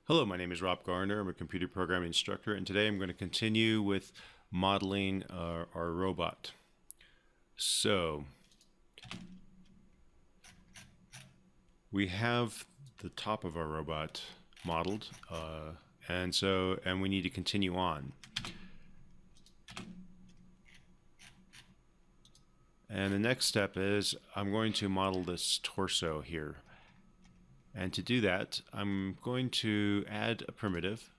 Hello, my name is Rob Garner. I'm a computer programming instructor, and today I'm going to continue with modeling our robot. So, we have the top of our robot modeled, and we need to continue on. And the next step is I'm going to model this torso here. And to do that, I'm going to add a primitive.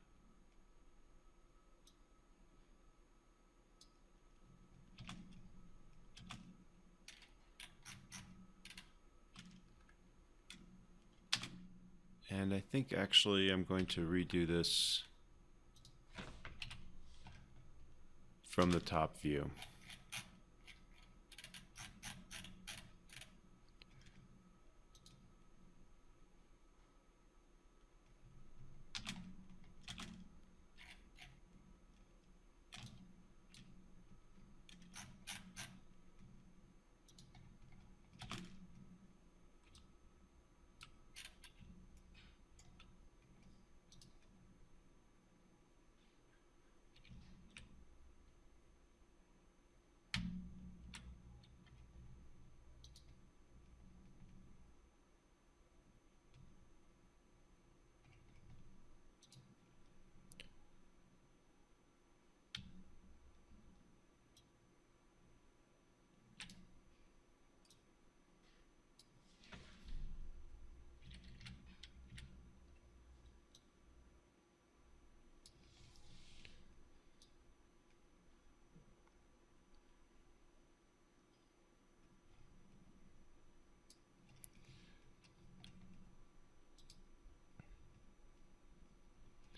And I think actually I'm going to redo this from the top view.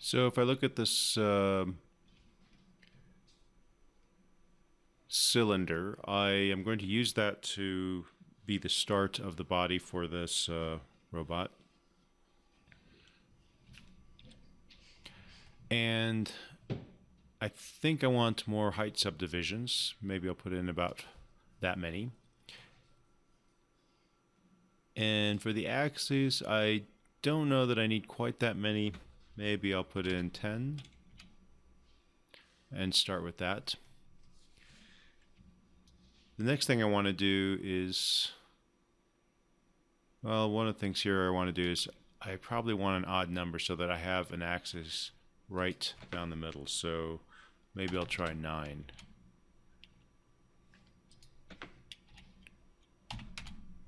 So if I look at this cylinder, I am going to use that to be the start of the body for this robot. And I think I want more height subdivisions. Maybe I'll put in about that many. And for the axes, I don't know that I need quite that many. Maybe I'll put in 10 and start with that. The next thing I want to do is, well, one of the things here I want to do is I probably want an odd number so that I have an axis right down the middle. So maybe I'll try 9.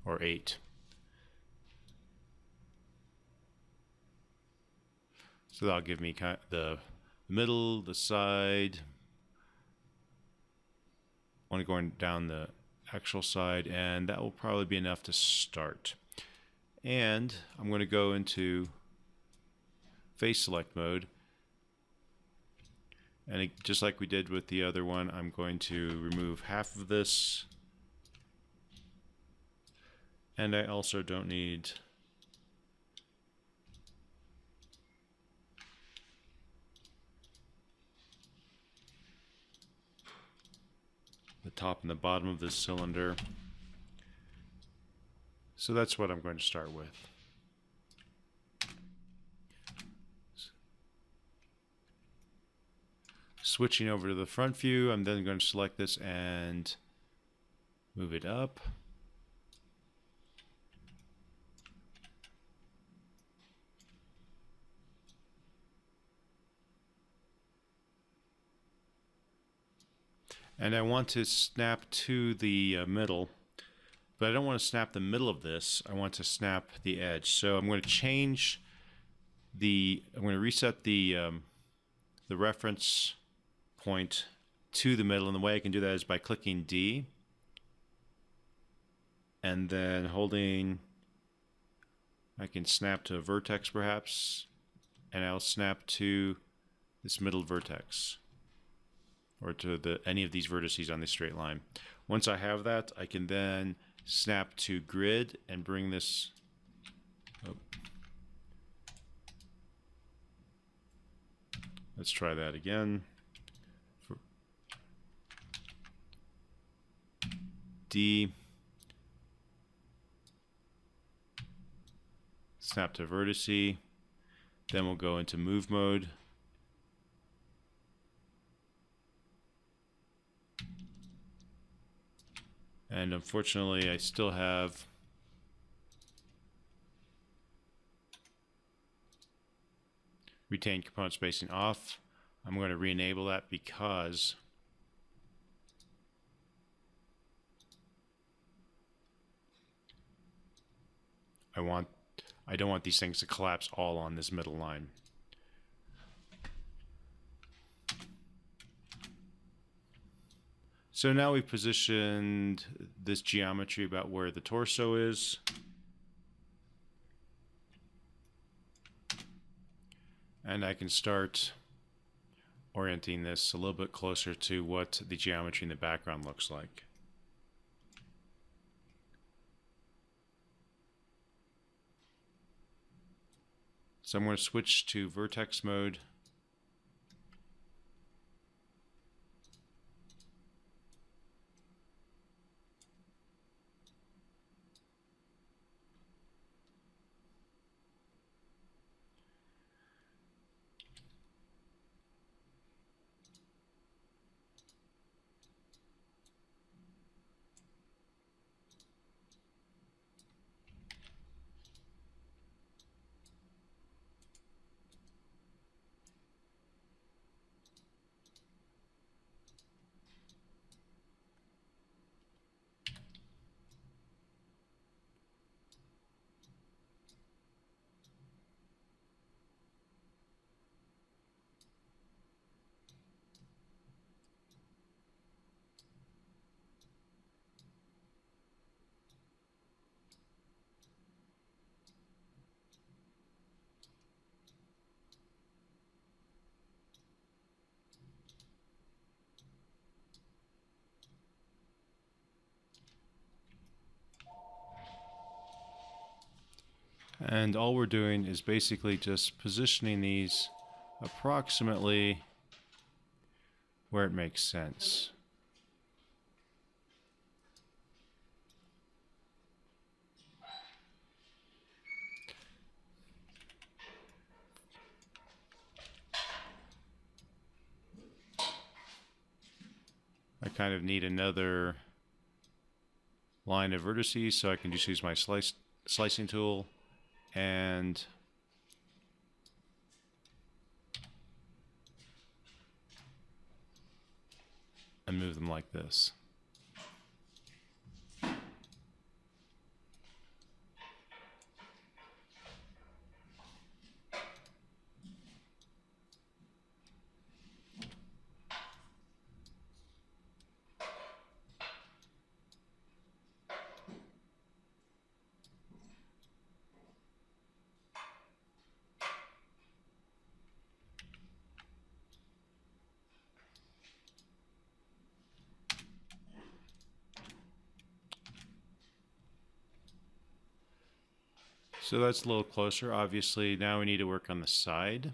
Or 8. So that'll give me kind of the middle, the side. I want to go down the actual side, and that will probably be enough to start. And I'm going to go into face select mode. And just like we did with the other one, I'm going to remove half of this. And I also don't need the top and the bottom of this cylinder. So that's what I'm going to start with. Switching over to the front view, I'm then going to select this and move it up. And I want to snap to the middle, but I don't want to snap the middle of this. I want to snap the edge. So I'm going to change I'm going to reset the reference point to the middle, and the way I can do that is by clicking D and then holding. I can snap to a vertex perhaps, and I'll snap to this middle vertex, or to any of these vertices on this straight line. Once I have that, I can then snap to grid and bring this up. Let's try that again. D, snap to vertice, Then we'll go into move mode. And unfortunately, I still have retain component spacing off. I'm going to re-enable that because I don't want these things to collapse all on this middle line. So now we've positioned this geometry about where the torso is. And I can start orienting this a little bit closer to what the geometry in the background looks like. So I'm going to switch to vertex mode. And all we're doing is basically just positioning these approximately where it makes sense. I kind of need another line of vertices, so I can just use my slicing tool and move them like this. So that's a little closer. Obviously, now we need to work on the side.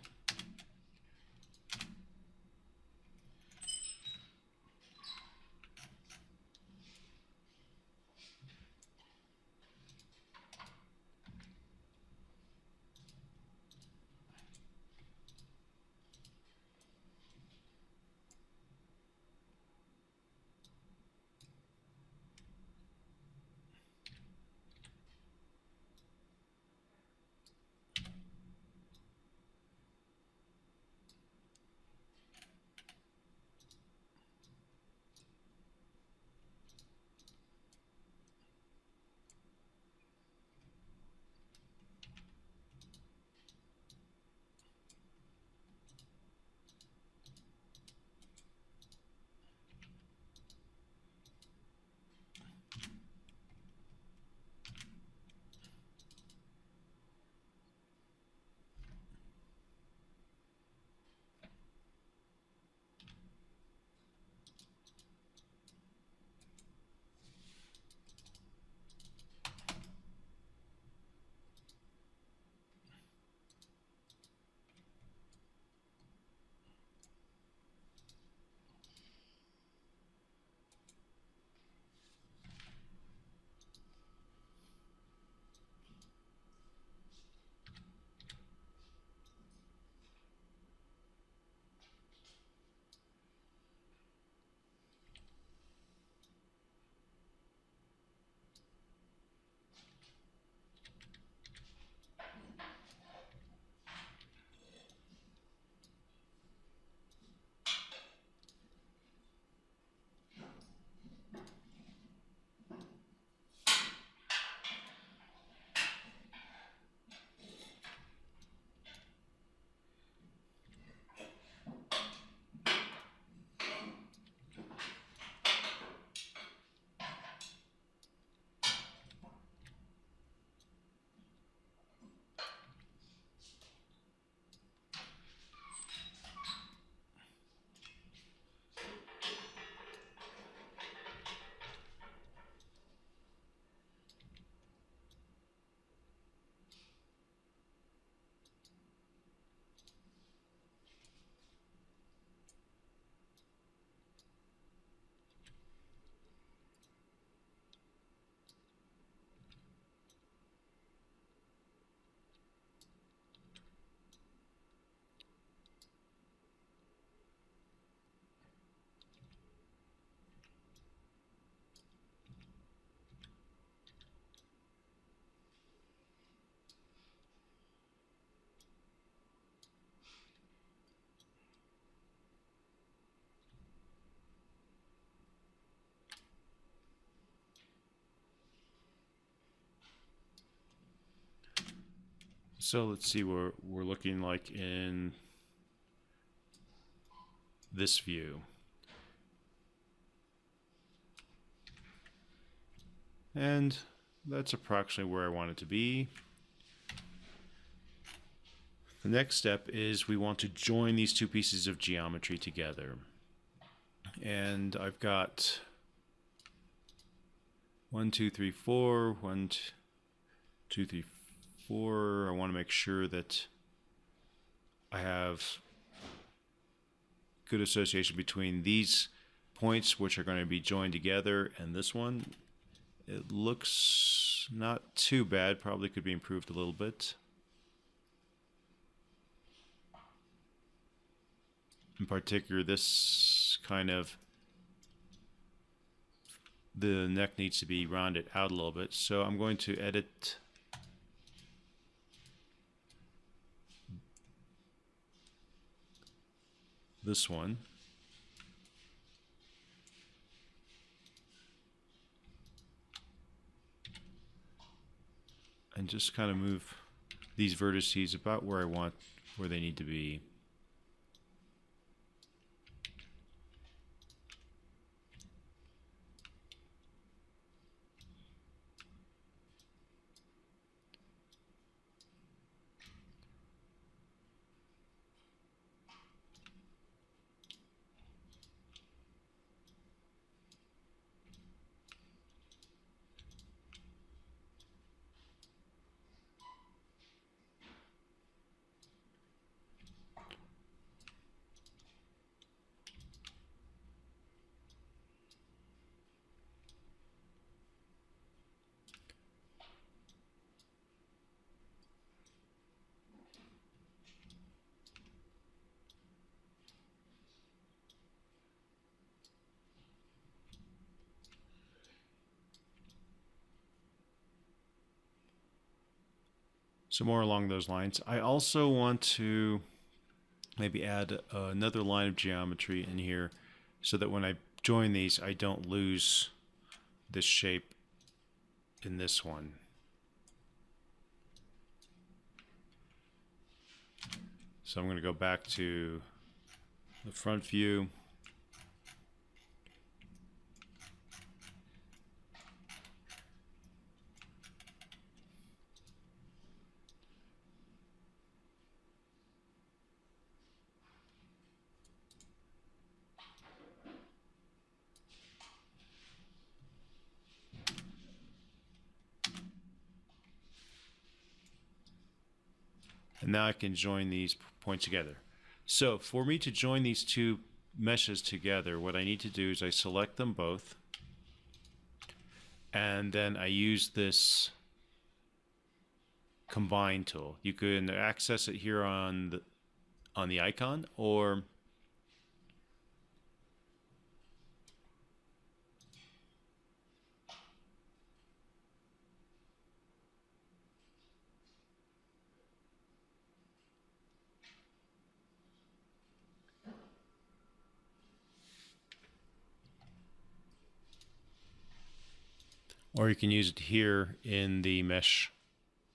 So let's see what we're looking like in this view. And that's approximately where I want it to be. The next step is we want to join these two pieces of geometry together. And I've got 1, 2, 3, 4, 1, 2, 3, 4. I want to make sure that I have good association between these points, which are going to be joined together, and this one. It looks not too bad, probably could be improved a little bit. In particular, this kind of, the neck needs to be rounded out a little bit. So I'm going to edit this one. And just kind of move these vertices about where I want, where they need to be. So more along those lines. I also want to maybe add another line of geometry in here so that when I join these, I don't lose this shape in this one. So I'm going to go back to the front view. And now I can join these points together. So for me to join these two meshes together, what I need to do is I select them both. And then I use this combine tool. You can access it here on the icon, or you can use it here in the mesh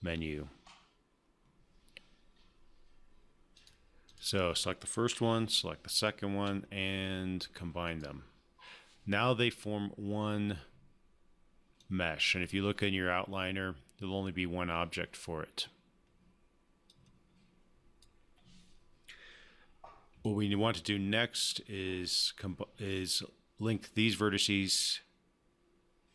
menu. So select the first one, select the second one, and combine them. Now they form one mesh, and if you look in your outliner, there'll only be one object for it. What we want to do next is link these vertices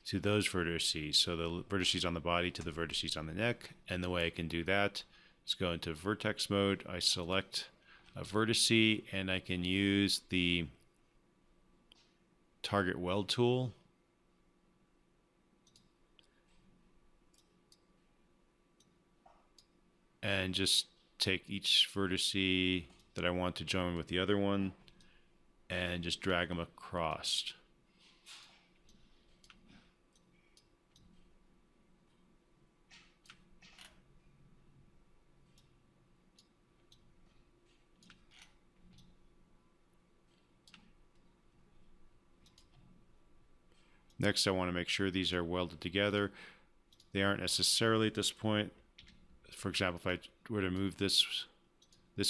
to those vertices. So the vertices on the body to the vertices on the neck. And the way I can do that is go into vertex mode. I select a vertice and I can use the target weld tool. And just take each vertice that I want to join with the other one and just drag them across. Next, I want to make sure these are welded together. They aren't necessarily at this point, for example, if I were to move this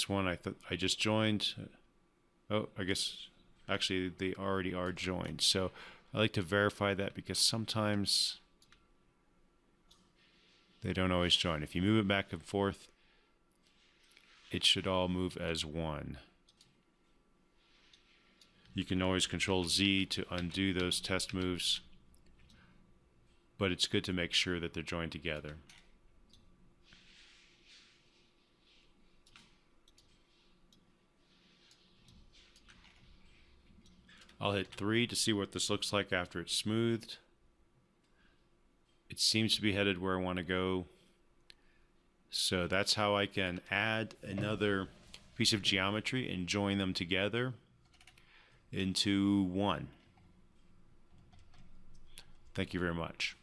one, I just joined. Oh, I guess actually they already are joined. So I like to verify that because sometimes they don't always join. If you move it back and forth, it should all move as one. You can always Control Z to undo those test moves, but it's good to make sure that they're joined together. I'll hit 3 to see what this looks like after it's smoothed. It seems to be headed where I want to go. So that's how I can add another piece of geometry and join them together into one. Thank you very much.